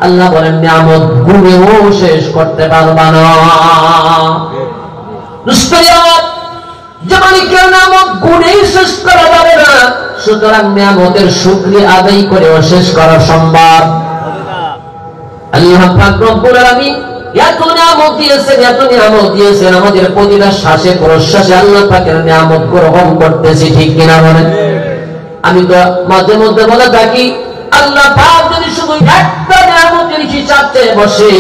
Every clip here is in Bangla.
আল্লাহ বলেন নিয়ামত গুণেও শেষ করতে পারবা না। যেমন কেউ নিয়ামত গুণেই শেষ করা যাবে না, সুতরাং নিয়ামতের শুকরিয়া আদায় করেও শেষ করা সম্ভব। আল্লাহ পাক রব্বুল আলামিন এত নিয়ামত দিয়েছেন, আমাদের প্রতিটা শ্বাসে প্রশ্বাসে আল্লাহ পাকের নিয়ামত গ্রহণ করতেছি, ঠিক কিনা বলেন? আমি তো মাঝে মধ্যে বলে থাকি, আল্লাহ পাক যদি শুধু একটা নিয়ামতের হিসাব চেয়ে বসে,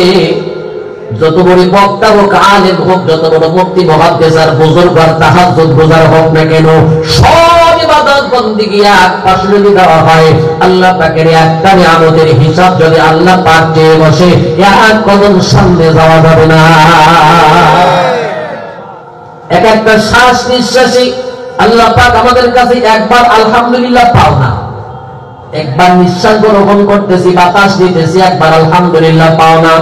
যত বড় বক্তা হোক, আলেম হোক, যত বড় মুফতি মুহাদ্দিস আর বুজুর্গ আর তাহাজ্জুদ গুজার হোক না কেন, সব ইবাদত বন্দেগী এক পাশে যদি দেওয়া হয়, আল্লাহ পাকের একটা নিয়ামতের হিসাব যদি আল্লাহ পাক চেয়ে বসে, এক কদম সামনে যাওয়া যাবে না। এক একটা শ্বাস নিঃশ্বাসই আল্লাহ পাক আমাদের কাছে একবার আলহামদুলিল্লাহ পাও না, একবার নিঃশ্বাস গ্রহণ করতেছি, বাতাস নিতেছি, একবার আলহামদুলিল্লাহ পাও না।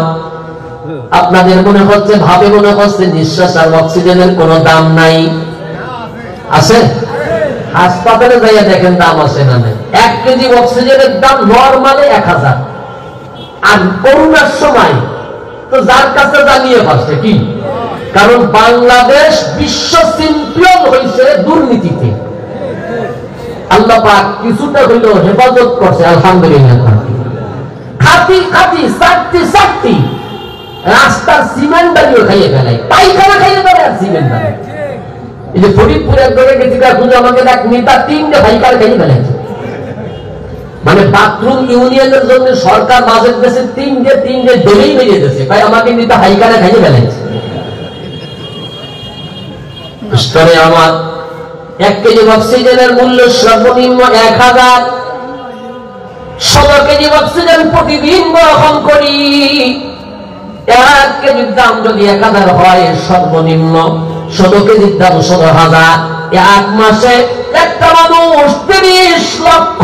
আপনাদের মনে হচ্ছে, ভাবে মনে হচ্ছে নিঃশ্বাস আর অক্সিজেনের কোনো দাম নাই। আছে? হাসপাতালে যাইয়া দেখেন দাম আছে না নাই। 1 কেজি অক্সিজেনের দাম নরমালে 1000, আর করোনার সময় তো যার কাছে জানিয়ে পারছে কি, কারণ বাংলাদেশ বিশ্ব চ্যাম্পিয়ন হয়েছে দুর্নীতিতে। আল্লাহ পাক কিছুটা হইলেও হেফাজত করছে, আলহামদুলিল্লাহ। খাতি খাতি সাক্তি সাক্তি রাস্তার সিমেন্ট বালিও খাইয়ে ফেলাই, পায়খানা খাইয়ে ফেলে আর সিমেন্ট বালি। এই যে ফরিদপুরে একজনে গেছি, খুঁজে আমাকে দেখ নেতা 3টে পাইকার খাইয়ে ফেলেছে। মানে বাথরুম ইউনিয়নের জন্য সরকার বাজেট দিয়েছে 3টে ডেলেই বেরিয়ে দিয়েছে, তাই আমাকে নেতা পাইকারে খাইয়ে ফেলেছে। স্তরে আমার 1 কেজি অক্সিজেনের মূল্য সর্বনিম্ন 1000। 16 কেজি অক্সিজেন প্রতিদিন গ্রহণ করি। 1 কেজির দাম যদি 1000 হয়, সর্বনিম্ন 16 কেজির দাম 16000। 1 মাসে একটা মানুষ 30 লক্ষ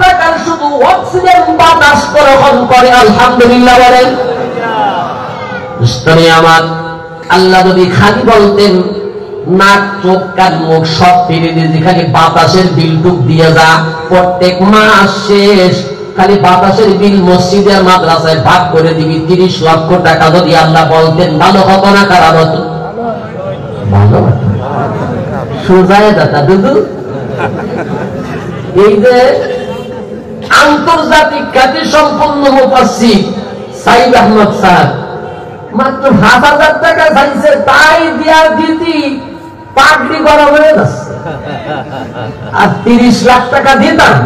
টাকার শুধু অক্সিজেন বাতাস গ্রহণ করে, আলহামদুলিল্লাহ বলেন। আমার আল্লাহ যদি খালি বলতেন নাক চোখ কান মুখ সব ফিরে দিয়ে খালি বাতাসের বিল টুক দিয়ে যা, প্রত্যেক মাস শেষ খালি বাতাসের বিল মসজিদে আর মাদ্রাসায় ভাগ করে দিবি 30 লক্ষ টাকা, যদি আল্লাহ বলতেন ভালো হতো না খারাপ হতো? ভালো হতো। সোজায় দাদা দুদু, এই যে আন্তর্জাতিক খ্যাতি সম্পন্ন মুফাসসির সাইদ আহমদ স্যার মাত্র 5000 টাকা চাইছে, তাই দিয়া দিতি পাগড়ি গরম হয়ে যাচ্ছে। আর 30 লাখ টাকা দিতাম,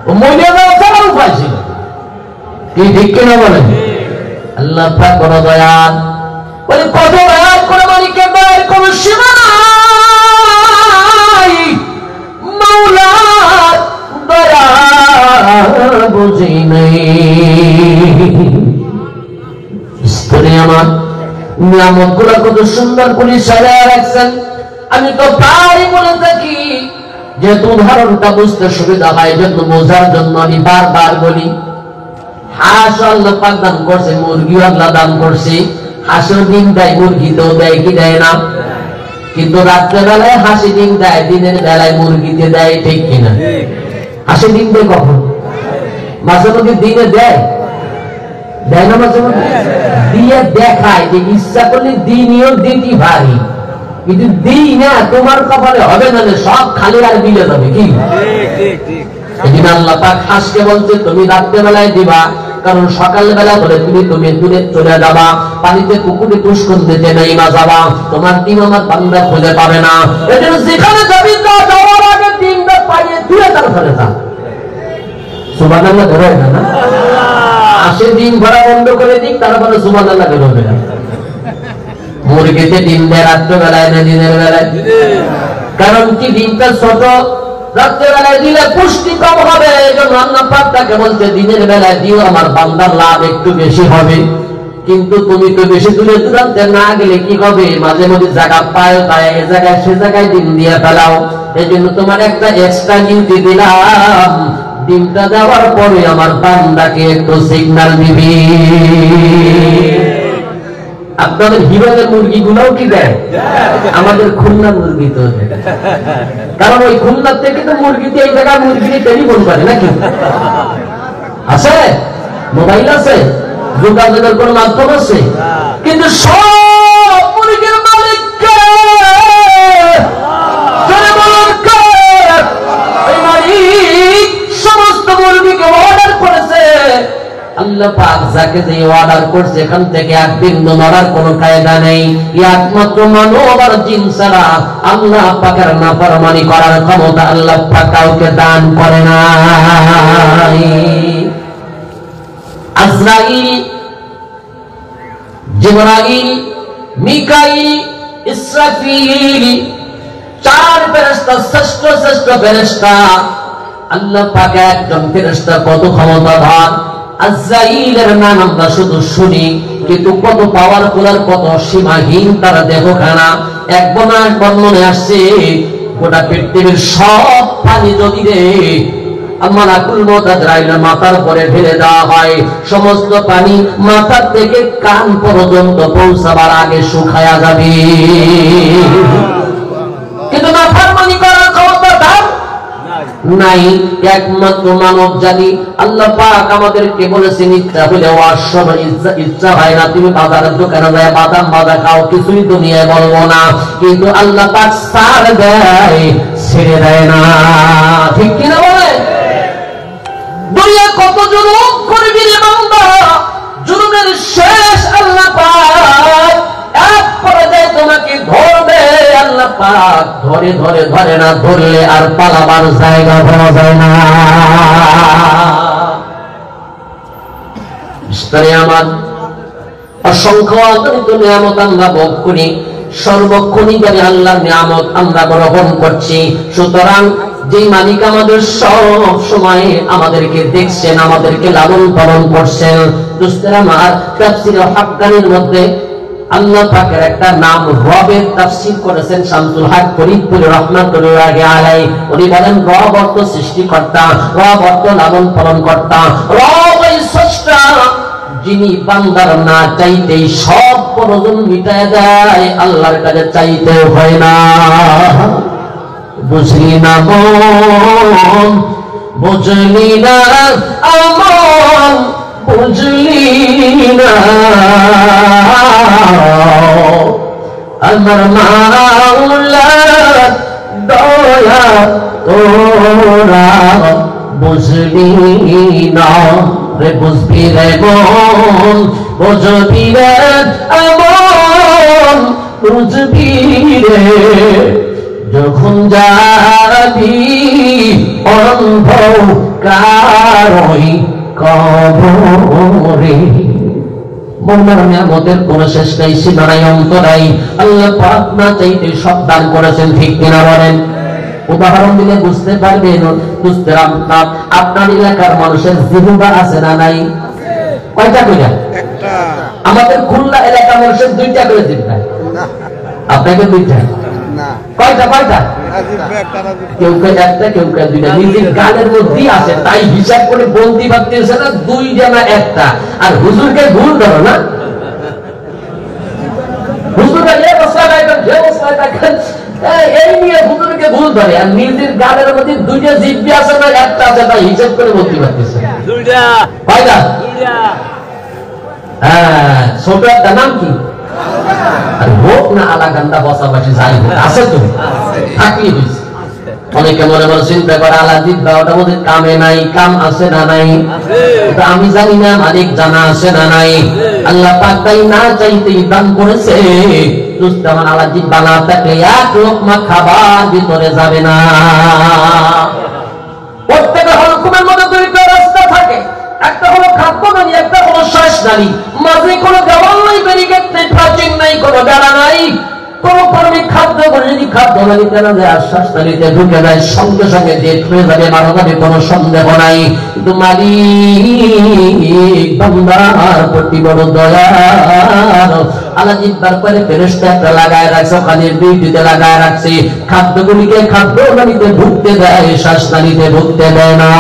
ও মহিলা যাওয়ার উপায় ছিল কি, ঠিক কিনা বলেন? আল্লাহ পাক বড় দয়াল, বলে কত দয়াল করে মালিকের দয়ার কোন সীমা নাই। মাওলা দয়া বুঝি নাই। আমার নিয়ামত গুলো কত সুন্দর করে সাজায় রাখছেন। আমি তো প্রায় বলে থাকি, যেহেতু উদাহরণটা বুঝতে সুবিধা হয়, জন্য বোঝার জন্য আমি বারবার বলি, হাঁস আল্লাহ পাক দান করছে, মুরগিও আল্লাহ দান করছে। হাঁসের ডিম দেয়, মুরগিতেও দেয়, কি দেয় না? কিন্তু রাত্রে বেলায় হাঁসি ডিম দেয়, দিনের বেলায় মুরগিতে দেয়, ঠিক কিনা? হাঁসি ডিম দেয় কখন? মাঝে মধ্যে দিনে দেয়, দেয় না মাঝে মধ্যে? দিয়ে দেখায় যে ইচ্ছা করলে দিনও দিতে পারি, কিন্তু দিই না, তোমার কপালে হবে না, সব খালি আর মিলে যাবে কি? এদিন আল্লাহ পাক হাঁসকে বলছে তুমি রাত্রে বেলায় দিবা, কারণ সকাল বেলা বলে তুমি দূরে চলে যাবা, পানিতে পুকুরে পুষ্কর দিতে নাই মা যাবা, তোমার ডিম আমার বান্দা খুঁজে পাবে না। এজন্য যেখানে যাবি যাওয়ার আগে ডিমটা পাইয়ে দূরে তারপরে যা। সুবহানাল্লাহ ধরে না, না আসে ডিম ভরা বন্ধ করে দিক, তারপরে সুবহানাল্লাহ বেরোবে না। মুরগিতে ডিম দেয় রাত্রে বেলায় না দিনের বেলায়? কারণ কি ডিমটা ছোট, রাত্রে বেলায় দিলে পুষ্টি কম হবে, এই জন্য আল্লাহ পাক তাকে বলছে দিনের বেলায় দিও, আমার বান্দার লাভ একটু বেশি হবে। কিন্তু তুমি তো বেশি দূরে দূরান্তে না গেলে কি হবে, মাঝে মধ্যে জায়গা পায়, তাই এ জায়গায় সে জায়গায় ডিম দিয়ে ফেলাও। এই জন্য তোমার একটা এক্সট্রা ডিউটি দিলাম, ডিমটা দেওয়ার পরে আমার বান্দাকে একটু সিগন্যাল দিবি। আপনাদের হিরোদের মুরগি গুলাও কি দেয়? আমাদের খুলনা মুরগি তো দেয়, কারণ ওই খুলনার থেকে তো মুরগিতে এই জায়গায় মুরগি টেলিফোন করে নাকি? আছে, মোবাইল আছে, যোগাযোগের কোন মাধ্যম আছে, কিন্তু সব মুলকের মালিক কে? এই মালিক সমস্ত মুলককে অর্ডার করেছে। আল্লাহ পাক যাকে যে অর্ডার করছে এখান থেকে এক বিন্দু নড়ার কোনো কায়দা নেই। একমাত্র মানব আর জিন ছাড়া আল্লাহ পাকের নাফরমানি করার ক্ষমতা আল্লাহ পাক কাউকে দান করে না। আজরাইল, জিবরাইল, মিকাইল, ইসরাফিল, চার ফেরেশতা, শ্রেষ্ঠ ফেরেশতা। আল্লাহ পাক একজন ফেরেশতা কত ক্ষমতাধর। আজরাইলের নাম আমরা শুধু শুনি, কিন্তু কত পাওয়ারফুল আর কত সীমাহীন তার দেহখানা। এক বর্ণনে আসছে গোটা পৃথিবীর সব পানি যদি রে মালাকুল মউত আজরাইলের মাথার উপরে ঢেলে দেওয়া হয়, সমস্ত পানি মাথা থেকে কান পর্যন্ত পৌঁছাবার আগে শুকায়া যাবে। কিন্তু নাফরমানি করার ক্ষমতা তার নাই। একমাত্র মানব জাতি। আল্লাহ পাক আমাদেরকে বলেছেন ইচ্ছা হলে ইচ্ছা হয় না তুমি বাজারের দোকানে যায় বাদাম বাজা খাও, কিছুই দুনিয়ায় বলবো না, কিন্তু আল্লাহ পাক ছাড় দেয়, ছেড়ে দেয় না। ঠিক কিনা বলে? দুনিয়া কত জুলুম করবি রে বান্দা, জুলুমের শেষ আল্লাহ পাক এক পর্যায়ে তোমাকে ধরবে। আল্লাহ পাক ধরে ধরে ধরে না, ধরলে আর পালাবার জায়গা পাওয়া যায় না। আমার অসংখ্য অগণিত নিয়ামত আমরা ভোগ করি, সর্বক্ষণিকারী আল্লাহর নিয়ামত আমরা গ্রহণ করছি। সুতরাং যে মালিক আমাদের সব সময় আমাদেরকে দেখছেন, আমাদেরকে লালন পালন করছেন। দোস্তেরা আমার, তাফসীর হাক্কানির মধ্যে আল্লাহ পাকের একটা নাম রবের তাফসীর করেছেন শামসুল হক ফরিদপুরি রাহমাতুল্লাহি আলাইহি। উনি বলেন রব অর্থ সৃষ্টিকর্তা, রব অর্থ লালন পালন কর্তা, রব এই স্রষ্টা যিনি বান্দার না চাইতেই সব প্রয়োজন মিটায় দেয়, আল্লাহর কাছে চাইতে হয় না। বুঝলি না মন, বুঝলি না আমন, বুঝলি না আমার মাওলা দয়া তোরা, বুঝলি না রে, বুঝবি রে মন, বুঝবি রে আমন, বুঝবি রে যখন যাবি অন্ধকারই কবরে। মোর নিয়ামতের কোন শেষ নাই, সীমা নাই, অন্ত নাই। আল্লাহ পাক না চাইতে সব দান করেছেন। ঠিক কিনা বলেন? উদাহরণ দিলে বুঝতে পারবেন। আপনার এলাকার মানুষের জিহ্বা আছে না নাই? কয়টা কইরা? আমাদের খুলনা এলাকার মানুষের দুইটা করে জিহ্বা। আপনাকে দুইটা? কয়টা? কেউ একটা, কেউ দুইটা। নিজের গানের মধ্যেই আছে, তাই হিসাব করে বলতে পারতেছে না দুইটা না একটা। আর হুজুরকে ভুল ধরো না, হুজুরকে এই নিয়ে হুজুরকে ভুল ধরে, আর নিজের গানের মধ্যে দুইটা জিহ্বা আছে না একটা আছে, তাই হিসাব করে বলতে পারতেছে। কয়টা? হ্যাঁ, ছোট একটা নাম কি? আর হোক না আলা গান্ডা বসাবাসি যাই হোক, আছে তো, থাকলেই হয়েছে। অনেকে মনে মনে চিন্তা করে আলা জিব্বা ওটা বোধহয় কামে নাই, কাম আছে না নাই আমি জানি না, মালিক জানা আছে না নাই। আল্লাহ পাক তাই না চাইতেই দান করেছে। আমার আলা জিব্বা না থাকলে এক লোকমা খাবার ভিতরে যাবে না। প্রত্যেকের হুকুমের মধ্যে দুইটা রাস্তা থাকে, একটা হলো খাদ্য নালী, একটা হলো শ্বাস নালী। মাঝে কোনো দেওয়াল নাই, ব্যারিকেড নাই, প্রাচীন নাই, কোনো বেড়া নাই। কোন কর্মী খাদ্য করে যদি খাদ্য নালীতে না যায়, শ্বাস নালীতে ঢুকে যায়, সঙ্গে সঙ্গে ডেট হয়ে যাবে, মারা যাবে, কোনো সন্দেহ নাই। কিন্তু মালিক বান্দার প্রতি বড় দয়ার। আল্লাহ জিব্বার পরে ফেরেশতা একটা লাগায় রাখছে, ওখানে ডিউটিতে লাগায় রাখছে। খাদ্যগুলিকে খাদ্য নালীতে ঢুকতে দেয়, শ্বাস নালীতে ঢুকতে দেয় না।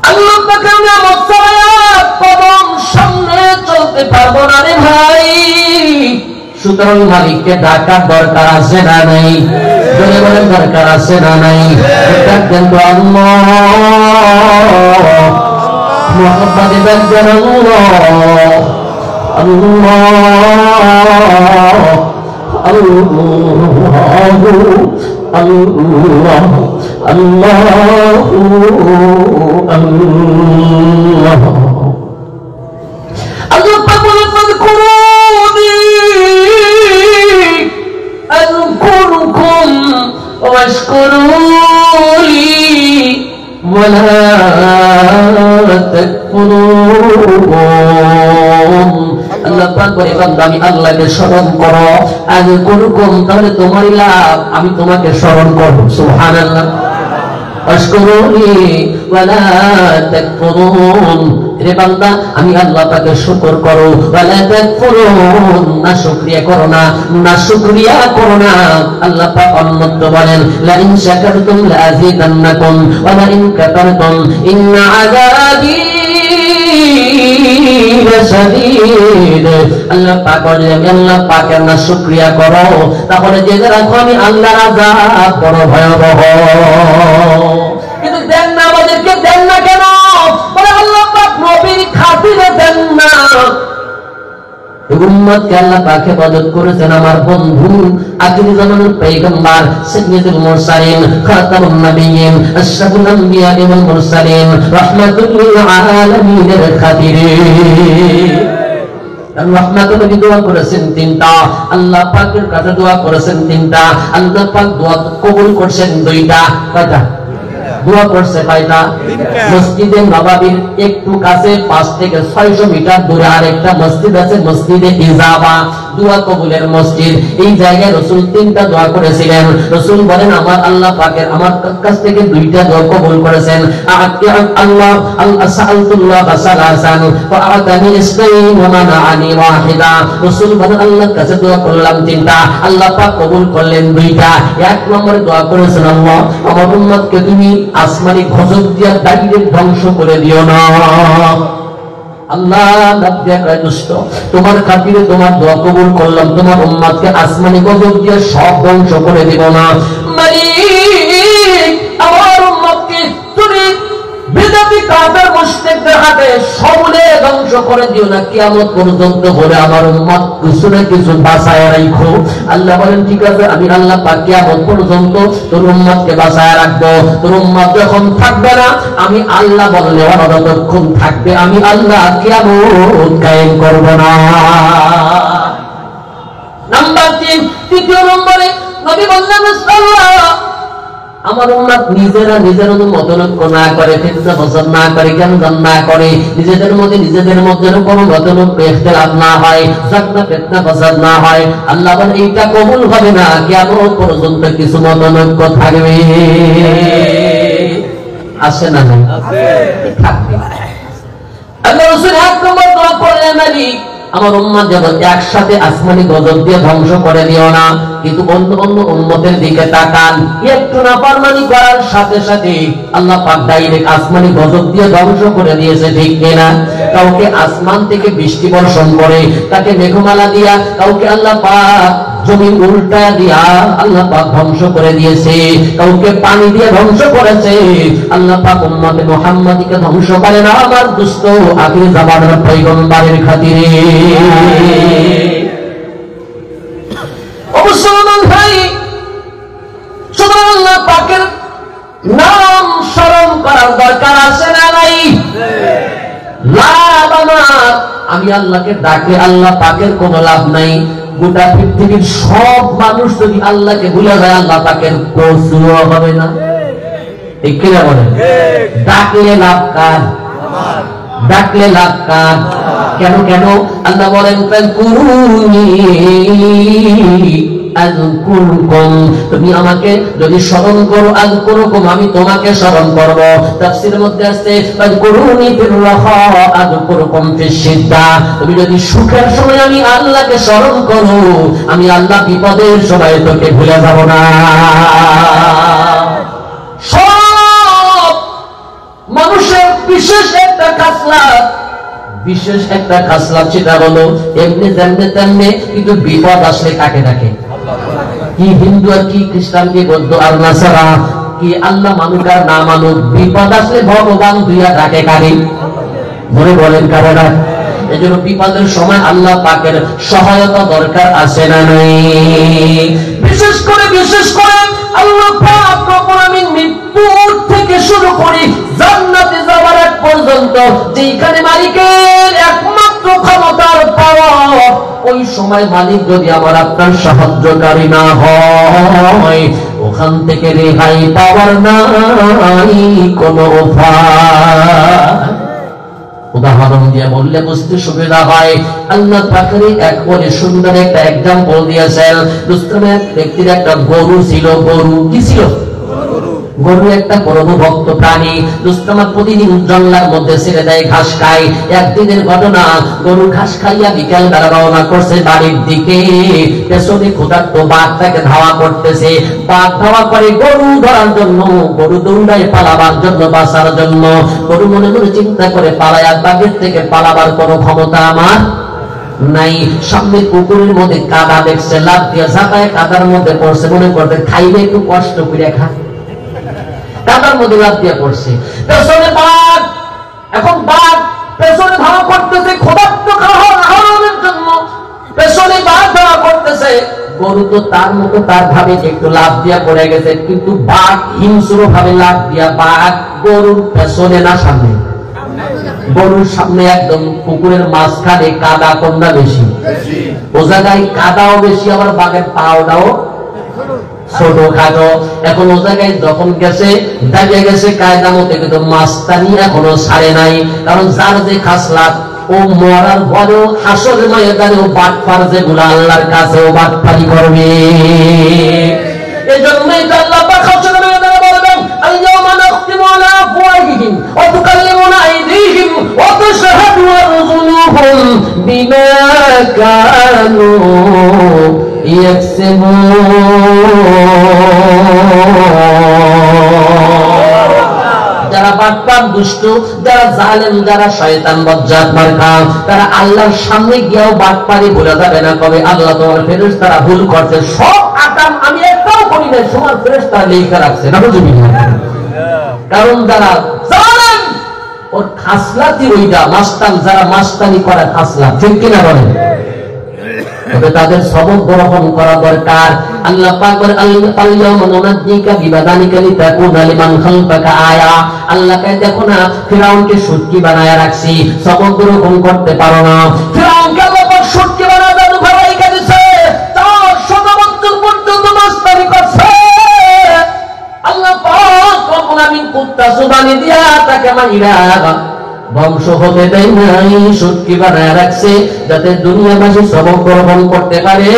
আল্লাহ পাকের নিয়ামত ছাড়া কদম সামনে চলতে পারবো না রে ভাই। সুতরাং মালিককে ডাকার দরকার আছে না নাই? জোরে বলেন দরকার আছে না নাই? ডাকতেন তো আল্লাহ, মুহাম্মদে ডাকতেন আল্লাহ, আল্লাহ আল্লাহ আল্লাহ আল্লাহ আল্লাহ। আল্লাহ পাক বলেন ফাযকুরুনি আযকুরুকুম ওয়াশকুরুলি ওয়ালা তাকফুরুন। আল্লাহ পাক বলে বান্দা আমি আল্লাহকে স্মরণ করো, আযকুরুকুম তাহলে তোমারই লাভ, আমি তোমাকে স্মরণ করব। সুবহানাল্লাহ। আশকুরুনি ওয়ালা তাকফুরুন, রে বান্দা আমি আল্লাহ পাকের শুকর করো, ওয়ালা তাকফুরুন, না শুকরিয়া করো না, না শুকরিয়া করো না। আল্লাহ পাক অন্যত্র বলেন লা ইন শাকারতুম লা আযীদান্নাকুম ওয়া লা ইন কাফারতুম ইন্না আযাবি লাশাদীদ। আল্লাহ পাক বলেন আমি আল্লাহ পাকের না শুকরিয়া করো তাহলে জেনে রাখো আমি আল্লাহর আযাব বড় ভয়াবহ। কিন্তু দেন না, আমাদেরকে দেন না কেন? বলে আল্লাহ পাক নবীর খাতিরে দেন না। উম্মতকে আল্লাহ পাক হেফাজত করেছেন আমার বন্ধু আখির জামানের পয়গম্বর সাইয়্যিদুল মুরসালিন খাতামুন নবিয়্যিন আশরাফুল আম্বিয়া ওয়াল মুরসালিন রাহমাতুল লিল আলামিনের খাতিরে। রহমাতুল নবী দোয়া করেছেন তিনটা, আল্লাহ পাকের কাছে দোয়া করেছেন তিনটা, আল্লাহ পাক দোয়া কবুল করেছেন দুইটা। কয়টা দোয়া করছে? কয়টা? মসজিদে নববীর একটু কাছে 5 থেকে 600 মিটার দূরে আরেকটা মসজিদ আছে, মসজিদে ইজাবা, দোয়া কবুলের মসজিদ। এই জায়গায় রাসূল তিনটা দোয়া করেছিলেন। রাসূল বলেন আমার আল্লাহ পাকের আমার কাছ থেকে দুইটা দোয়া কবুল করেছেন। আল্লাহ সাআলতুল্লাহ সালাসান ফাআতানি ইসনাইন ওয়া মানাআনি ওয়াহিদা। রাসূল বলেন আল্লাহর কাছে দোয়া করলাম তিনটা, আল্লাহ পাক কবুল করলেন দুইটা। এক নম্বরে দোয়া করেছেন আল্লাহ আমার উম্মতকে তুমি আসমানি গজব দিয়া ডাইরেক্ট ধ্বংস করে দিও না। আল্লাহ নাবিয়া কয় দুষ্ট, তোমার খাতিরে তোমার দোয়া কবুল করলাম, তোমার উম্মতকে আসমানি গজব দিয়া সব ধ্বংস করে দিব না। মালিক আমার উম্মতকে তুমি বিদাতি কাফের মুশরিকদের হাতে সমূলে ধ্বংস করে দিও না, কিয়ামত পর্যন্ত বলে আমার উম্মত কিছু না কিছু বাঁচায় রাখো। আল্লাহ বলেন ঠিক আছে আমি আল্লাহ পাক কিয়ামত পর্যন্ত তোর উম্মতকে বাঁচায় রাখবো। তোর উম্মত যখন থাকবে না আমি আল্লাহ বললে অনন্তক্ষণ থাকবে, আমি আল্লাহ কিয়ামত কায়েম করব না। নাম্বার 3, তৃতীয় নম্বরে নবী বললেন সাল্লাল্লাহু আমার উম্মত নিজেরা নিজের মতলক্য না করে, ফিতনা ফসাদ না করে, জ্ঞান না করে, নিজেদের মধ্যে কোনো মতলক্য ইখতিলাফ না হয়, ঝগড়া ফিতনা ফসাদ না হয়। আল্লাহ বলেন এইটা কবুল হবে না, কিয়ামত পর্যন্ত কিছু মতলক্য থাকবে। আছে না? আছে, থাকবে। আল্লাহ রাসূল এক নম্বর দোয়া করলেন মালিক আমার উম্মত যেন একসাথে আসমানি গজব দিয়ে ধ্বংস করে দিও না। কিন্তু অন্য অন্য উম্মতের দিকে তাকান, একটু নাফরমানি করার সাথে সাথে আল্লাহ পাক ডাইরেক্ট আসমানি গজব দিয়ে ধ্বংস করে দিয়েছে, ঠিক কিনা? কাউকে আসমান থেকে বৃষ্টি বর্ষণ করে, তাকে মেঘমালা দিয়া, কাউকে আল্লাহ পাক জমি উল্টা দিয়া আল্লাহ পাক ধ্বংস করে দিয়েছে, কাউকে পানি দিয়ে ধ্বংস করেছে। আল্লাহ পাক উম্মতে মুহাম্মাদীকে ধ্বংস করে না আমার দুষ্ট আখির জামানার পয়গম্বরের খাতিরে। মুসলমান ভাই, সুতরাং আল্লাহ পাকের নাম স্মরণ করার দরকার আছে না নাই? লাভ আমার, আমি আল্লাহকে ডাকলে আল্লাহ পাকের কোনো লাভ নাই। গোটা পৃথিবীর সব মানুষ যদি আল্লাহকে ভুলে যায় আল্লাহ পাকের কিছুও হবে না, ঠিক কিনা বলেন? ডাকলে লাভ কার? ডাকলে লাভ কার? কেন কেন? আল্লাহ বলেন আযকুরুকুম, তুমি আমাকে যদি স্মরণ করো আযকুরুকুম, আমি তোমাকে স্মরণ করব। তাফসীরের মধ্যে আছে আযকুরুনি ফির রাখা আযকুরুকুম ফিশ শিদ্দা, তুমি যদি সুখের সময় আমি আল্লাহকে স্মরণ করো আমি আল্লাহ বিপদের সময় তোকে ভুলে যাব না। সব মানুষের বিশেষ একটা খাসলাত, বিশেষ একটা খাসলাত, সেটা হলো এমনি তেমনি তেমনি কিন্তু বিপদ আসলে কাকে ডাকে? কি হিন্দু আর কি খ্রিস্টান কি বৌদ্ধ আর নাসারা কি আল্লাহ মানুক আর না মানুক, বিপদ আসলে ভগবান দুইয়া ডাকে কারে? মনে বলেন কারণ এই জন্য বিপদের সময় আল্লাহ পাকের সহায়তা দরকার আছে না নাই? বিশেষ করে আল্লাহ পাক রব্বুল আমিন মৃত্যুর থেকে শুরু করে জান্নাতে যাওয়ার আগ পর্যন্ত যেখানে মালিকের একমাত্র ক্ষমতার পাওয়ার, ওই সময় মালিক যদি আমার আপনার সাহায্যকারী না হয়, ওখান থেকে রেহাই পাওয়ার নাই কোনো উপায়। উদাহরণ দিয়ে বললে বুঝতে সুবিধা হয়। আল্লাহ পাকের একবারে সুন্দর একটা एग्जांपल দিয়েছেন। দুস্তমে এক ব্যক্তির একটা গরু ছিল। গরু কি ছিল? গরু একটা প্রভুভক্ত প্রাণী। দুস্তমা প্রতিদিন জঙ্গলের মধ্যে ছেড়ে দেয়, ঘাস খায়। একদিনের ঘটনা, গরু ঘাস খাইয়া বিকেল বেলা রওনা করছে বাড়ির দিকে। পেছনে ক্ষুধার্ত বাঘ তাকে ধাওয়া করতেছে। বাঘ ধাওয়া করে গরু ধরার জন্য, গরু দৌড়ায় পালাবার জন্য, বাঁচার জন্য। গরু মনে মনে চিন্তা করে পালায়, আর বাঘের থেকে পালাবার কোনো ক্ষমতা আমার নাই। সামনে পুকুরের মধ্যে কাদা দেখছে, লাফ দিয়ে ঝাঁকায় কাদার মধ্যে পড়ছে। মনে করতে খাইলে একটু কষ্ট করে খা, কাদার মধ্যে লাফ দিয়ে পড়ছে। পেছনে বাঘ, এখন বাঘ পেছনে ধাওয়া করতেছে ক্ষুধার্ত খাওয়ানোর জন্য। পেছনে বাঘ ধাওয়া করতেছে, গরু তো তার মতো তার ভাবে একটু লাফ দিয়া পড়ে গেছে, কিন্তু বাঘ হিংস্র ভাবে লাফ দিয়া, বাঘ গরুর পেছনে না সামনে, গরুর সামনে একদম পুকুরের মাঝখানে কাদা কোনটা বেশি? ও জায়গায় কাদাও বেশি, আবার বাঘের পাওটাও ছোট খাটো। এখন ও জায়গায় যখন গেছে দাঁড়িয়ে গেছে কায়দা মতো, কিন্তু মাস্তানি এখনো ছাড়ে নাই। কারণ যার যে খাসলাত, ও মরার পরেও হাসরের ময়দানে ও বাটপার যেগুলো আল্লাহর কাছে ও বাটপারি করবে। এই জন্যই তো আল্লাহ পাক হাসরের ময়দানে বলবেন, আল-ইয়াওমা নাখতিমু আলা আফওয়াহিহিম ওয়া তুকাল্লিমুনা আইদিহিম ওয়া তাশহাদু আরজুলুহুম বিমা কানু যারা বাটপার দুষ্ট, যারা জালেম, যারা শয়তান বজ্জাত মার্কা, তারা আল্লাহর সামনে গিয়েও বাটপারি ভুলে যাবে না। কবে আল্লাহ তোমার ফেরেশতারা ভুল করছে, সব আকাম আমি একটাও করি না, তোমার ফেরেশতারা লিখে রাখছে। কারণ যারা জালেম ওর খাসলাতই ওইটা, মাস্তান যারা মাস্তানি করে খাসলাত, ঠিক কিনা বলেন? তবে তাদের সবক গ্রহণ করা দরকার। আল্লাহ পাক বলেন, আল-ইয়াওমা নুনাজ্জিকা বিবাদানিকা লিতাকুনা লিমান খালফাকা আয়া। আল্লাহ কয় দেখো না, ফিরাউনকে সুটকি বানায়া রাখছি, সবক গ্রহণ করতে পারো না। ফিরাউনকে আল্লাহ পাক সুটকি বানায়া জাদু করাই দিয়েছে, 400 বছর পর্যন্ত মাস্তানি করছে। আল্লাহ পাক রব্বুল আমিন কুত্তা সুবানি দিয়া তাকে মাইরা বংশ হতে দেয় নাই, সুটকি বানায় রাখছে যাতে দুনিয়াবাসী সবক গ্রহণ করতে পারে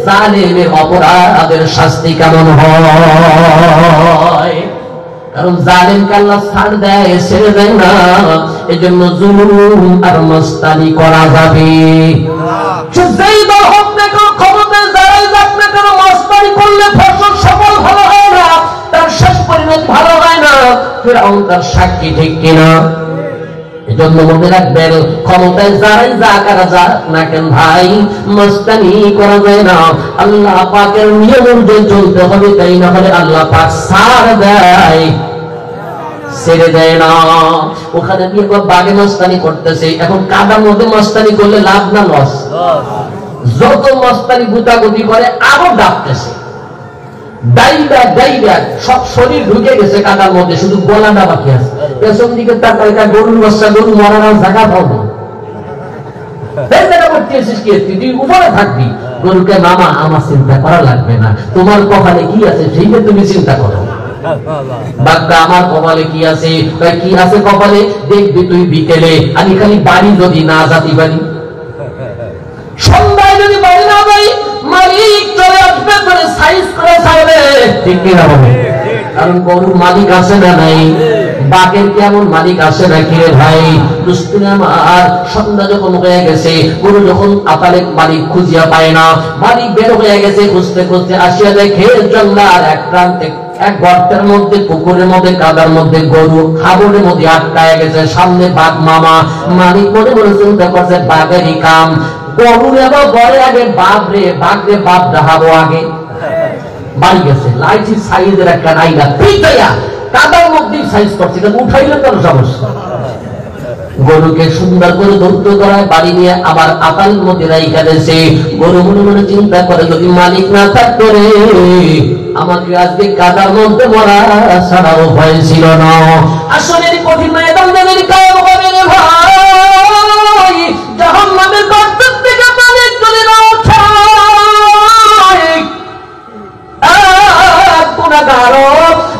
জালেমের অপরাধের শাস্তি কেমন হয়। কারণ জালেমকে আল্লাহ ছাড় দেয়, ছেড়ে দেয় না। এই জন্য জুলুম আর মাস্তানি করা যাবে যেই দল হোক না কেন, ক্ষমতায় যারাই যাক না কেন, মাস্তানি করলে ফসল সফল ভালো হয় না, তার শেষ পরিণতি ভালো হয় না। ফিরআউন তার সাক্ষী, ঠিক কিনা? এজন্য মনে রাখবেন, ক্ষমতায় যারাই যা করা যাক না কেন ভাই, মাস্তানি করা যায় না। আল্লাহ পাকের নিয়ম অনুযায়ী চলতে হবে, তাই না হলে আল্লাহ পাক ছাড় দেয়, ছেড়ে দেয় না। ওখানে গিয়ে বাগে মাস্তানি করতেছে, এখন কাদার মধ্যে মাস্তানি করলে লাভ না লস? যত মাস্তানি গুতাগুতি করে আরো ডাকতেছে, সব শরীর ঢুকে গেছে কাদার মধ্যে, শুধু গলাটা বাকি আছে। পেছন দিকে তাকায়, গরুর বাচ্চা, গরু মরার জায়গা পাবো, তুই উপরে থাকবি। গরুকে মামা আমার চিন্তা করা লাগবে না, তোমার কপালে কি আছে সেইটা তুমি চিন্তা করো। বাচ্চা আমার কপালে কি আছে? কি আছে কপালে দেখবি তুই বিকেলে। আমি খালি বাড়ি যদি না যাতি পারি, সন্ধ্যায় যদি বাড়ি না যাই, মালিক চলে আসবে করে সাইজ করে ছাড়বে, ঠিক কিনা হবে? কারণ গরুর মালিক আছে না নাই? বাঘের কেমন মালিক আছে নাকি রে ভাই? দুষ্টুনে আমার সন্ধ্যা যখন হয়ে গেছে, গরু যখন আপালে মালিক খুঁজিয়া পায় না, মালিক বের হয়ে গেছে, খুঁজতে খুঁজতে আসিয়া দেখে জঙ্গলার এক প্রান্তে এক গর্তের মধ্যে, পুকুরের মধ্যে, কাদার মধ্যে গরু খাবরের মধ্যে আটকায় গেছে। সামনে বাঘ মামা। মালিক মনে মনে চিন্তা করছে বাঘেরই কাম, গরু নেব ঘরে আগে, বাঘ রে বাঘ ডাহাবো আগে। বাড়ি গেছে, লাইটি সাইজের একটা নাইলা পিটাইয়া কাদার মধ্যে সাইজ করছে, কিন্তু উঠাইলে তার সমস্যা। গরুকে সুন্দর করে ধৌত করায় বাড়ি নিয়ে আবার আতালের মধ্যে রাইখা দিয়েছে। গরু মনে মনে চিন্তা করে, যদি মালিক না থাকতো রে, আমাকে আজকে কাদার মধ্যে মরা ছাড়াও ভয় ছিল না। আসলের কঠিন ময়দান যদি কায়ম হবে রে ভাই, জাহান্নামের গর্ত থেকে মালিক যদি না ওঠায়, গুনাহগার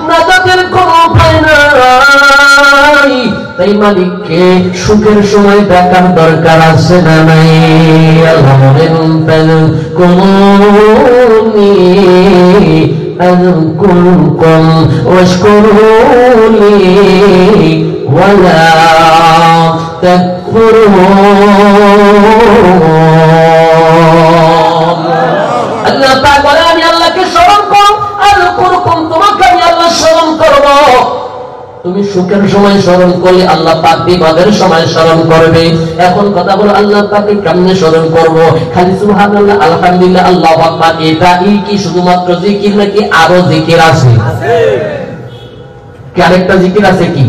নাজাতের কোনো উপায় নাই। তাই মালিককে সুখের সময় দেখার দরকার আছে না নাই? আল্লাহ বলেন, কুনি আযকুরকুম ওয়াশকুরুলি ওয়ালা তাকফুরুন। আল্লাহ পাক বলে, আমি আল্লাহকে স্মরণ করো, আযকুরকুম, তোমাকে আমি আল্লাহ স্মরণ করব। তুমি সুখের সময় স্মরণ করলে আল্লাহ পাক বিপদের সময় স্মরণ করবে। এখন কথা হলো, আল্লাহ পাককে কেমনে স্মরণ করব? খালি সুবহানাল্লাহ, আলহামদুলিল্লাহ, আল্লাহু আকবার, এটাই কি শুধুমাত্র জিকির নাকি আরো জিকির আছে? কি আরেকটা জিকির আছে? কি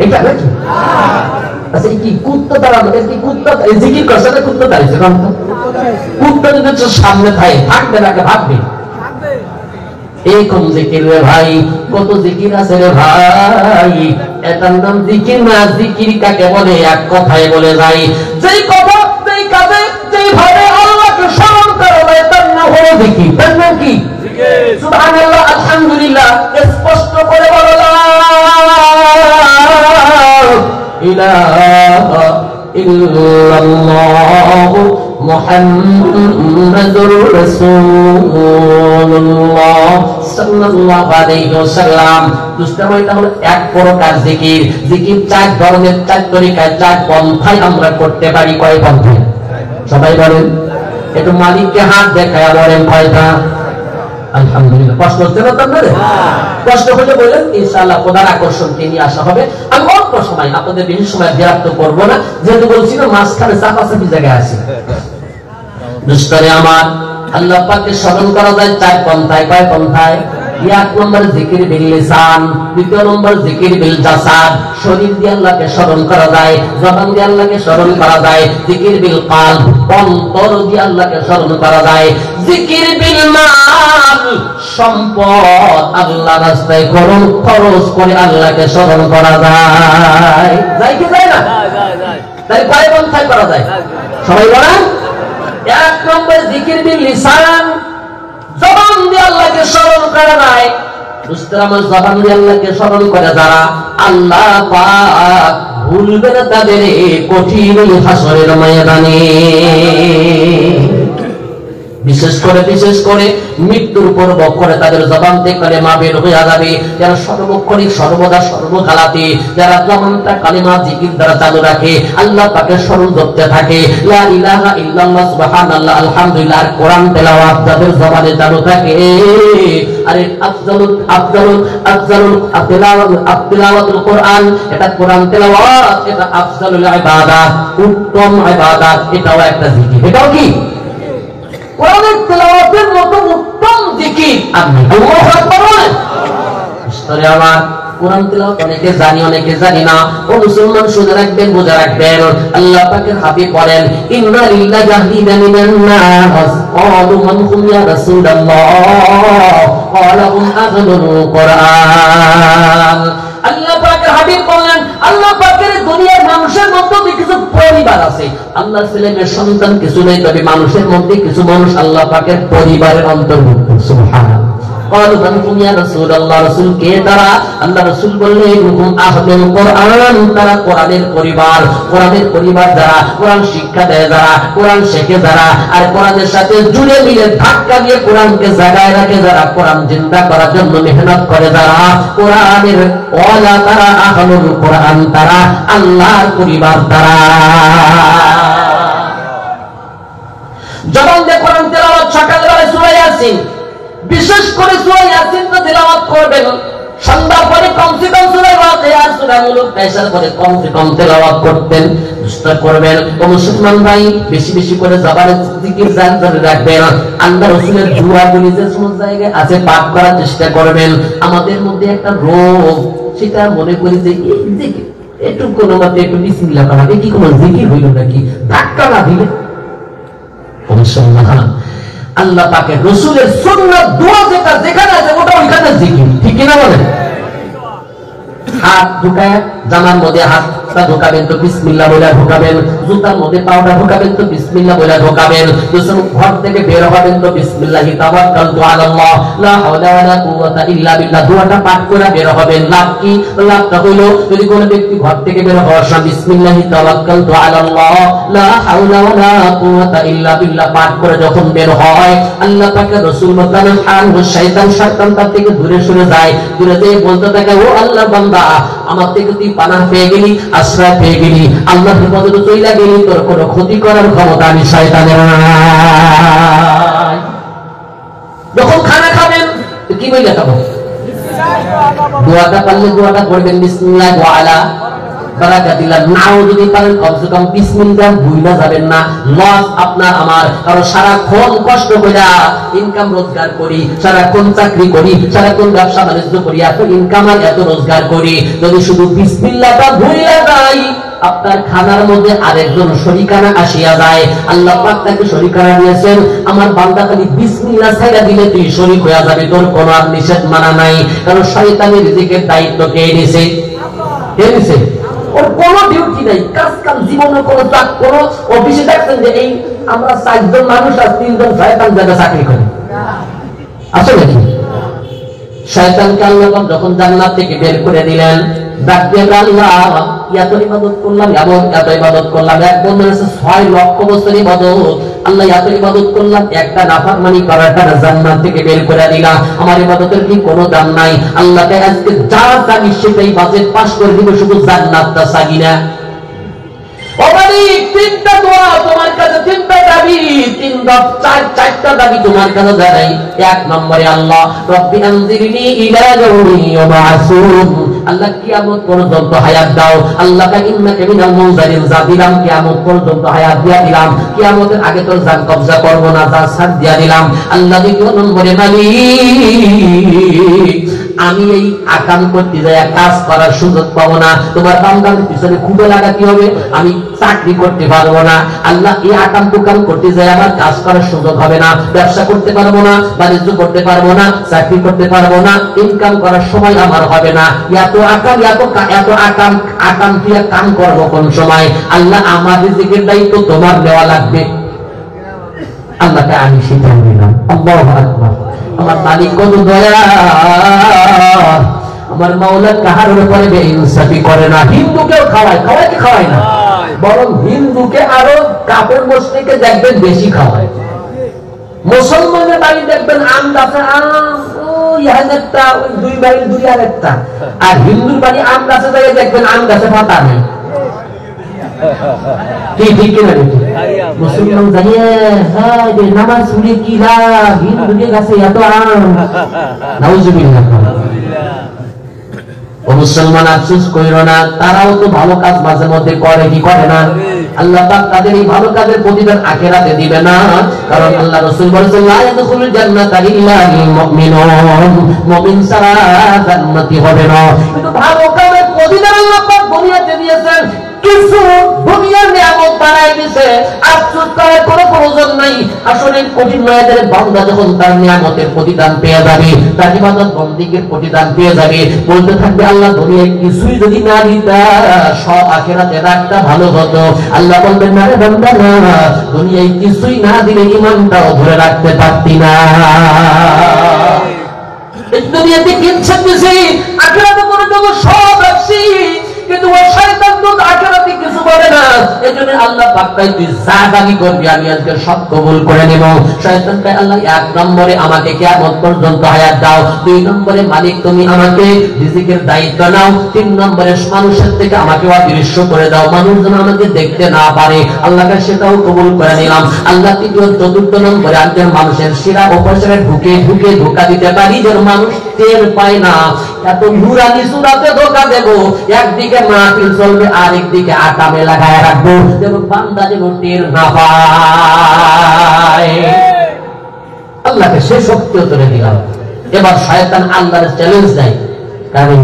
এটা নাকি? আচ্ছা, কি কুত্তা তারা কি কুত্তা জিকির করছে না? কুত্তা দাঁড়িয়েছে, কুত্তা যদি সামনে থাকবে নাকি ভাববে এই কোন জিকির রে ভাই? কত জিকির আছে রে ভাই, এটার নাম জিকির না। জিকির কাকে বলে? এক কথায় বলে যাই, যেই কথা, যেই কাজে, যেই ভাবে আল্লাহকে স্মরণ করা যায়, তার নাম হলো জিকির। তার নাম কি? সুবহানাল্লাহ, আলহামদুলিল্লাহ, স্পষ্ট করে বলো লা ইলাহা ইল্লাল্লাহ মুহাম্মাদুর রাসূলুল্লাহ সাল্লাল্লাহু আলাইহি ওয়াসাল্লাম। দুষ্টাময়টা হলো এক প্রকার জিকির। জিকির চার ধরনের, চার তরিকায়, চার পন্থায় আমরা করতে পারি। কয় পন্থায়? সবাই বলেন, একটু মালিককে হাত দেখায় বলেন কয়টা? আলহামদুলিল্লাহ। কষ্ট হচ্ছে না আপনাদের? কষ্ট হলে বললেন, ইনশাআল্লাহ খোদার আকর্ষণকে নিয়ে আসা হবে। আমি অল্প সময়, আপনাদের বেশি সময় বিরক্ত করবো না, যেহেতু বলছি না মাঝখানে চাপাচাপি জায়গায় আছে। দুস্তরে আমার, আল্লাহ পাককে স্মরণ করা যায় চার পন্থায়। কয় পন্থায়? এক নম্বর জিকির বিল লিসান, দ্বিতীয় নম্বর জিকির বিল জাসাদ, শরীর দিয়ে আল্লাহকে স্মরণ করা যায়, জবান দিয়ে আল্লাহকে স্মরণ করা যায়। জিকির বিল কলব, অন্তর দিয়ে আল্লাহকে স্মরণ করা যায়। জিকির বিল মাল, সম্পদ আল্লাহর রাস্তায় খরচ করে আল্লাহকে স্মরণ করা যায়। যায় কি যায় না? তাই কয় পন্থায় করা যায়? সবাই বলেন। এক নম্বর জিকির বিল লিসান, জবান দিয়ে আল্লাহকে স্মরণ করা যায়। আমার জবান দিয়ে আল্লাহকে স্মরণ করে যারা, আল্লাহ পাক ভুলবে না তাদের কঠিন হাসরের ময়দানে। বিশেষ করে মৃত্যুর পর বক্ষরে তাদের জবান থেকে কালেমা বের হয়ে যাবে। যারা সর্বক্ষণিক সর্বদা সর্বকালাতে যারা জবানটা কালেমা জিকির দ্বারা চালু রাখে, আল্লাহ পাকে স্মরণ করতে থাকে, লা ইলাহা ইল্লাল্লাহ সুবহানাল্লাহ আলহামদুলিল্লাহ, আর কোরআন তেলাওয়াত যাদের জবানে চালু থাকে, আরে আফজালুল কোরআন, এটা কোরআন তেলাওয়াত, এটা আফজালুল ইবাদাত, উত্তম ইবাদাত, এটাও একটা জিকির। এটাও কি? কোরআনের তেলাওয়াতের মতো উত্তম জিকির আপনি আল্লাহু আকবার বলেন। ইসলামে আমার কোরআন তেলাওয়াত অনেকে জানি, অনেকে জানি না। ও মুসলমান, শুনে রাখবেন, বুঝে রাখবেন, আল্লাহ পাকের হাবিব বলেন, ইন্না লিল্লাহি মিনান নাস ক্বালু মান হুম ইয়া রাসূলুল্লাহ ক্বালা হুম আহলুল কোরআন। আল্লাহ পাকের হাবিব বলেন, আল্লাহ পাকের দুনিয়ার মানুষের মধ্যে কিছু পরিবার আছে। আল্লাহর ছেলেমেয়ের সন্তান কিছু নেই, তবে মানুষের মধ্যে কিছু মানুষ আল্লাহ পাকের পরিবারের অন্তর্ভুক্ত। সুবহানাল্লাহ। قالوا من هم يا رسول الله, রাসূল কে তারা? আল্লাহ রাসূল বললেন, হুম আহলুল কোরআন, তারা কোরআনের পরিবার। কোরআনের পরিবার যারা, কোরআন শিক্ষা দেয় যারা, কোরআন শেখে যারা, আর কোরআনের সাথে জুড়ে মিলে ধাক্কা দিয়ে কোরআনকে জায়গায় রাখে যারা, কোরআন জিন্দা করার জন্য মেহনত করে যারা, কোরআনের ওয়ালা তারা, আহলুল কোরআন তারা, আল্লাহর পরিবার তারা। জবান দিয়ে কোরআন তেলাওয়াত সকালবেলা সূরা ইয়াসিন, বিশেষ করে সূরা ইয়াসিন তো তেলাওয়াত করবেন। সন্ধ্যার পরে কমসে কম সূরা ফাতিহা সূরা মুলক পেশার করে কমসে কম তেলাওয়াত করতেন। চেষ্টা করবেন ও মুসলমান ভাই, বেশি বেশি করে জবানের জিকির জান ধরে রাখবেন। আল্লাহ রাসূলের দুআগুলি যে সমস্ত জায়গায় আছে পাঠ করার চেষ্টা করবেন। আমাদের মধ্যে একটা রোগ, সেটা মনে করি যে এই জিকির একটু কোনো মতে একটু বিসমিল্লাহ পড়া কি কোনো জিকির হইল নাকি, ধাক্কা না দিলে। মুসলমান, আল্লাহ পাকের রাসূলের সুন্নাত দোয়া যেটা যেখানে আছে ওটা ওইখানে জিকির, ঠিক কি না বলেন? হাত ঢুকায় জামার মধ্যে হাতটা ঢোকাবেন তো বিসমিল্লাহ বলে ঢোকাবেন, জুতার মধ্যে পাউডার ঢোকাবেন তো বিসমিল্লাহ বলে ঢোকাবেন, যখন ঘর থেকে বের হবেন তো বিসমিল্লাহি তাওয়াক্কালতু আলাল্লাহ লা হাওলা ওয়ালা কুওয়াতা ইল্লা বিল্লাহ দোয়াটা পাঠ করে বের হবেন। লাভ কি? লাভটা হইল যদি কোনো ব্যক্তি ঘর থেকে বের হওয়ার সময় বিসমিল্লাহি তাওয়াক্কালতু আলাল্লাহ লা হাওলা ওয়ালা কুওয়াতা ইল্লা বিল্লাহ পাঠ করে যখন বের হয়, আল্লাহ পাকের রাসূল মোতালেব শয়তান তার থেকে দূরে সরে যায়। দূরে যেয়ে বলতে থাকে, ও আল্লাহ বান্দা, আমার থেকে তুই পানাহ পেয়ে গেলি, আশ্রয় পেয়ে গেলি, আল্লাহর হেফাজতে চইলা গেলি, তোর কোনো ক্ষতি করার ক্ষমতা আমি শয়তানের নাই। যখন খানা খাবেন কি বইলা খাবো? দোয়াটা পারলে দোয়াটা পড়বেন, বিসমিল্লাহ ওয়া আলা বারাকাতিল্লাহ। নাও যদি পারেন কমসে কম বিসমিল্লাহ ভুইলা যাবেন না। লস আপনার আমার, কারণ সারাক্ষণ কষ্ট কইরা ইনকাম রোজগার করি, সারাক্ষণ চাকরি করি, সারাক্ষণ ব্যবসা বাণিজ্য করি, এত ইনকাম আর এত রোজগার করি, যদি শুধু বিসমিল্লাহটা ভুইলা যাই, আপনার খানার মধ্যে আরেকজন শরীকানা আসিয়া যায়। আল্লাহ পাক তাকে শরীকানা দিয়েছেন, আমার বান্দা খালি বিসমিল্লাহ ছাইড়া দিলে তুই শরীক হয়ে যাবি, তোর কোনো আর নিষেধ মানা নাই। কারণ শয়তানের রিজিকের দায়িত্ব কে নিছে? কে নিছে? ওর কোনো ডিউটি নাই, কাজ কাম জীবনে কোনো কোনো অফিসে দেখছেন যে এই আমরা 4 জন মানুষ আর 3 জন শয়তান জায়গা চাকরি করে, আছে নাকি? শয়তানকে আল্লাহ যখন জান্নাত থেকে বের করে দিলেন, ডাক দিয়ে আল্লাহ এত ইবাদত করলাম, এত ইবাদত করলাম, এক বন্ধু 6 লক্ষ বছর ইবাদত, আল্লাহ এত ইবাদত করলাম, একটা নাফরমানি করার কারণে জান্নাত থেকে বের করে দিলাম, আমার ইবাদতের কি কোনো দাম নাই? আল্লাহকে আজকে যা চাই সেটাই বাজেট পাস করে দিব, শুধু জান্নাতটা চাই না। ও মালিক, 3টা দোয়া তোমার কাছে, 3টা দাবি, 4টা দাবি তোমার কাছে জানাই। 1 নম্বরে আল্লাহ রব্বি আনজিরনি ইলা ইয়াউমি ইউবআসুন, আল্লাহ কিয়ামত পর্যন্ত হায়াত দাও। আল্লাহ ইন্নাকা মিনাল মুনজারিন, যা দিলাম কিয়ামত পর্যন্ত হায়াত দিয়া দিলাম, কিয়ামতের আগে তোর জান কবজা করব না, যা ছাড় দিয়া দিলাম। আল্লাহ 2 নম্বরে মালিক, আমি এই আকাম করতে যাই কাজ করার সুযোগ পাবো না, তোমার বান্দার পিছনে খুঁজে লাগাতে হবে, আমি চাকরি করতে পারবো না। আল্লাহ এই আকাম কুকাম করতে যাই আমার কাজ করার সুযোগ হবে না, ব্যবসা করতে পারবো না, বাণিজ্য করতে পারবো না, চাকরি করতে পারবো না, ইনকাম করার সময় আমার হবে না। এত আকাম দিয়ে কাম করবো কোন সময়? আল্লাহ আমার রিজিকের দায়িত্ব তোমার নেওয়া লাগবে। আল্লাহকে আমি শিখাই দিলাম। আল্লাহু আকবার। আমার মালিক কত দয়া, আমার মাওলা কাহার উপরে বেইনসাফি করে না। হিন্দুকেও খাওয়ায়, খাওয়ায় কি খাওয়ায় না? বরং হিন্দুকে আরো কাপড় মুসলিমকে দেখবেন বেশি খাওয়ায়। মুসলমানের বাড়ি দেখবেন আম গাছে আম, ওই একটা, ওই 2 মাইল দূরে আরেকটা। আর হিন্দুর বাড়ি আম গাছে যাই দেখবেন আম গাছে পাতা নেই। ঠিক কিনা? মুসলমান জানিয়ে নামাজ পড়ে কি লাভ, হিন্দুদের কাছে এত আম। নাউজুবিল্লাহ। ও মুসলমান, আফসোস কইরো না, তারাও তো ভালো কাজ মাঝে মধ্যে করে, কি করে না? আল্লাহ পাক তাদের এই ভালো কাজের প্রতিদান আখিরাতে দিবে না, কারণ আল্লাহ রাসূল বলেছেন লা ইয়াদখুলুল জান্নাতা ইল্লাল মুমিনুন, মুমিন ছাড়া জান্নাতি হবে না। কিন্তু ভালো কাজের প্রতিদান আল্লাহ পাক দুনিয়াতে দিয়েছেন, কিছু দুনিয়ার নিয়ামত বাড়াই দিয়েছে, আফসোস করার কোনো প্রয়োজন নাই। আসলে কঠিন মায়াদের বান্দা যখন তার নিয়ামতের প্রতিদান পেয়ে যাবে, তার ইবাদত বন্দেগীর প্রতিদান পেয়ে যাবে, বলতে থাকবে আল্লাহ দুনিয়ায় কিছুই যদি না দিতা, সব আখিরাতে রাখতা ভালো হতো। আল্লাহ বলবেন না রে বান্দা, না, দুনিয়ায় কিছুই না দিলে ঈমানটাও ধরে রাখতে পারতি না। এই দুনিয়াতে কিনছে দিছি, আখিরাতে করে দেবো সব রাখছি, কিন্তু ওই শয়তান তো আখিরাতে কিছু বলে না। এজন্য আল্লাহ পাক কয় তুই যা দাবি করবি আমি আজকে সব কবুল করে নেব। শয়তান কয় আল্লাহ এক নম্বরে আমাকে কিয়ামত পর্যন্ত হায়াত দাও, দুই নম্বরে মালিক তুমি আমাকে রিজিকের দায়িত্ব নাও, তিন নম্বরে মানুষের থেকে আমাকে অদৃশ্য করে দাও, মানুষ যেন আমাকে দেখতে না পারে। আল্লাহকে সেটাও কবুল করে নিলাম। আল্লাহ তৃতীয় চতুর্থ নম্বরে একজন মানুষের শিরা উপশিরা ঢুকে ঢুকে ধোঁকা দিতে পারি যেন মানুষ টের পায় না, এত নুরানি সুরাতে ধোঁকা দেব, একদিকে মাহফিল চলবে আর একদিকে আকামে লাগায় রাখবো যেন বান্দা যেন টের না পায়। আল্লাহকে সে শক্তিও তুলে দিলাম। এবার শয়তান আল্লাহর চ্যালেঞ্জ দেয়, কারণ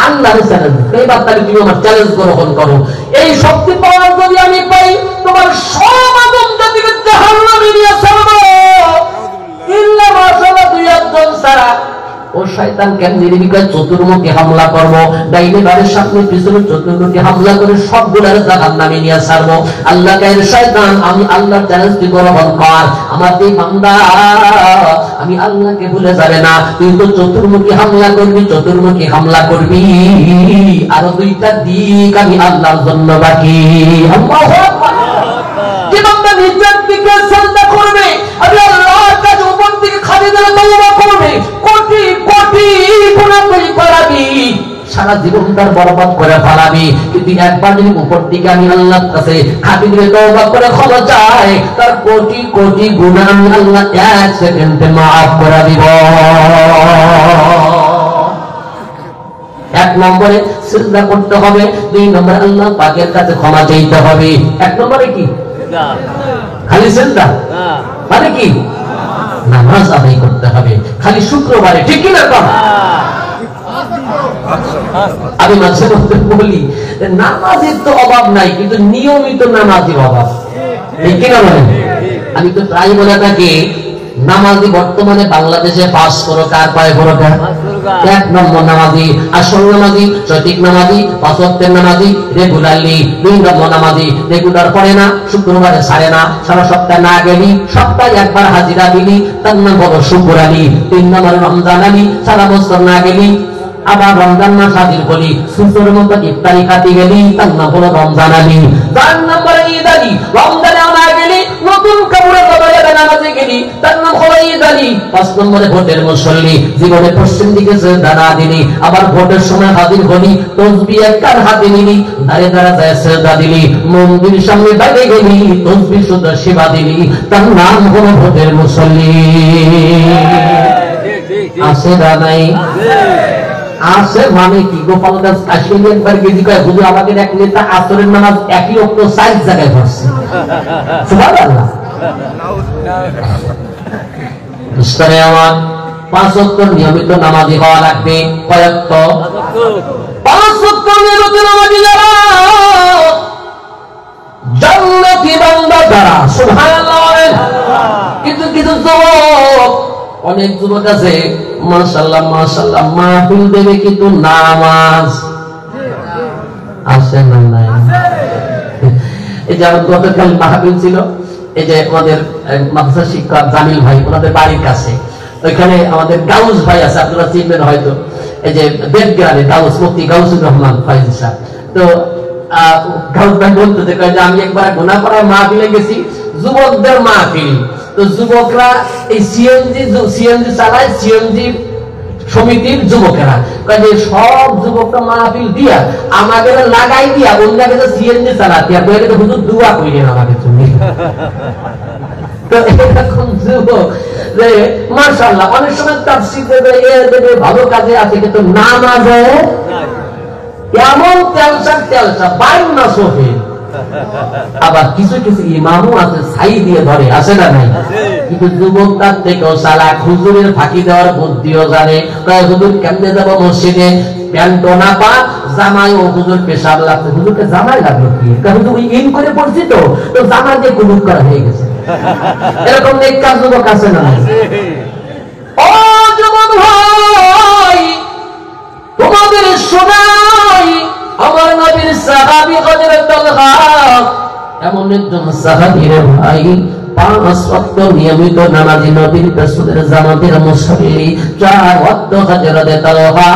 আল্লাহর চ্যালেঞ্জ, এইবার তাহলে তুমি আমার চ্যালেঞ্জ গ্রহণ করো, এই শক্তি পাওয়ার যদি আমি পাই তোমার সব আদম জাতিকে জাহান্নামে নিয়ে ছাড়বো ইল্লা মাশাআল্লাহ দুই একজন ছাড়া। ও শয়তান কেন নির্বিকার চতুর্মুখী হামলা করবো, ডাইনে বাড়ির সামনে পিছনে চতুর্মুখী হামলা করে সবগুলার জাহান্নামে নিয়ে ছাড়বো। আল্লাহ কয় শয়তান আমি আল্লাহর চ্যালেঞ্জটি গ্রহণ কর, আমার এই বান্দা আমি আল্লাহকে ভুলে যাবে না, তুই তো চতুর্মুখী হামলা করবি, চতুর্মুখী হামলা করবি, আরো দুইটা দিক আমি আল্লাহর জন্য বাকি। আল্লাহু আকবার। যে বান্দা নিচের দিকে সাজদা করবে আমি আল্লাহর কাছে উপর দিকে খালি দিলে তওবা করবে, কোটি কোটি গুনাহ করে পালাবি, সারা জীবন তার বরবাদ করে ফেলাবি, কিন্তু একবার যদি উপর দিকে আমি আল্লাহর কাছে খালি দিলে তওবা করে ক্ষমা চাই, তার কোটি কোটি গুনাহ আমি আল্লাহ এক সেকেন্ডে মাফ করে দিব। এক নম্বরে সিজদা করতে হবে, দুই নম্বরে আল্লাহ পাকের কাছে ক্ষমা চাইতে হবে। এক নম্বরে কি খালি সিজদা, মানে কি নামাজ আদায় করতে হবে খালি শুক্রবারে, ঠিক কি না? আমি মাঝে মধ্যে বলি নামাজের তো অভাব নাই, কিন্তু নিয়মিত নামাজের অভাব, ঠিক কিনা বলেন? আমি তো প্রায় বলে থাকি নামাজি বর্তমানে বাংলাদেশে 5 প্রকার, কয় প্রকার? 1 নম্বর নামাজি আসল নামাজি, সঠিক নামাজি, 5 ওয়াক্তের নামাজি, রেগুলারলি। 2 নম্বর নামাজি রেগুলার পড়ে না, শুক্রবারে ছাড়ে না, সারা সপ্তাহে না গেলি, সপ্তাহে একবার হাজিরা দিলি, তার নাম হলো শুকর আলী। 3 নম্বর রমজান আলী, সারা বছর না গেলি, আবার রমজান মাস হাজির হলি, সুন্দর মতো ইফতারি খাতে গেলি, তার নাম হলো রমজান আলী। 4 নম্বরে ঈদ আলী, রমজানে না গেলি, নতুন কাপড়ে কবরে নামাজে গেলি, তার নাম হলো ঈদ আলী। 5 নম্বরে ভোটের মুসল্লি, জীবনে পশ্চিম দিকে সেজদা দিলি, আবার ভোটের সময় হাজির হলি, তাসবিহ একবার হাতে নিলি, দাঁড়িয়ে দাঁড়িয়ে সেজদা দিলি, মন্দির সামনে বাইরে গেলি, তাসবিহ শুদ্ধ সেবা দিলি, তার নাম হলো ভোটের মুসল্লি। আছে না নাই? আছে মানে কি? গোপালগঞ্জ কাশিয়ালি একবার গেছি, কয় হুজুর আমাদের এক নেতা আসরের নামাজ একই ওয়াক্ত 4 জায়গায় পড়ছে। সুবহানাল্লাহ। ইসলামে আমার 5 ওয়াক্ত নিয়মিত নামাজি হওয়া লাগবে। কয় ওয়াক্ত? 5 ওয়াক্ত নিয়মিত নামাজি যারা জান্নাতি বান্দা যারা, সুবহানাল্লাহ। কিন্তু কিছু যুবক, অনেক যুবক আছে মাশাআল্লাহ মাশাআল্লাহ মাহফিল দেবে কিন্তু নামাজ আসে না। নাই এই যে গতকাল মাহফিল ছিল, এই যে আমাদের মাদ্রাসা শিক্ষক জামিল ভাই, ওনাদের বাড়ির কাছে, ওইখানে আমাদের গাউস ভাই আছে, আপনারা চিনবেন হয়তো, এই যে বেদগ্রামে গাউস, মুফতি গাউসুর রহমান ফয়জি সাহেব। তো গাউস ভাই বলতে যে আমি একবার গুনাহ করার মাহফিলে গেছি, যুবকদের মাহফিল, তো যুবকরা এই সিএনজি চালায়, সিএনজি সমিতির যুবকেরা কাজে সব যুবকরা মাহফিল দিয়া আমাকে লাগাই দিয়া অন্য কাছে সিএনজি চালাতে, আর বলে হুজুর দোয়া কইলেন আমাকে তুমি। তো এরকম যুবক যে মাশাআল্লাহ অনেক সময় তাফসীর দেবে, ভালো কাজে আছে, কিন্তু নামাজে এমন তেলসা 22 মাস হবে। আবার কিছু কিছু ইমামও আছে ছাই দিয়ে ধরে, আছে না নাই? কিন্তু যুবক তার থেকেও চালাক, হুজুরের ফাঁকি দেওয়ার বুদ্ধিও জানে। হুজুর কেমনে যাবো মসজিদে, প্যান্ট না পা জামাই, ও হুজুর পেশাব লাগছে, হুজুরকে জামাই লাগলো কি? হুজুর ওই ইন করে পড়ছি তো জামাই দিয়ে কুলুপ করা হয়ে গেছে। এরকম নেককার যুবক আছে না? ও যুবক ভাই, তোমাদের শোনাই আমার নবীর সাহাবী হযরত তালহা, এমন একজন সাহাবী রে ভাই, 5 ওয়াক্ত নিয়মিত নামাজি, নবীর রাসূলের জামাতের মুসল্লি, 4 ওয়াক্ত হযরত তালহা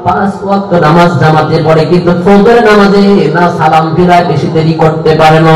5 ওয়াক্ত নামাজ জামাতে পড়ে, কিন্তু ফজরের নামাজে না সালাম ফিরায় বেশি দেরি করতে পারে না।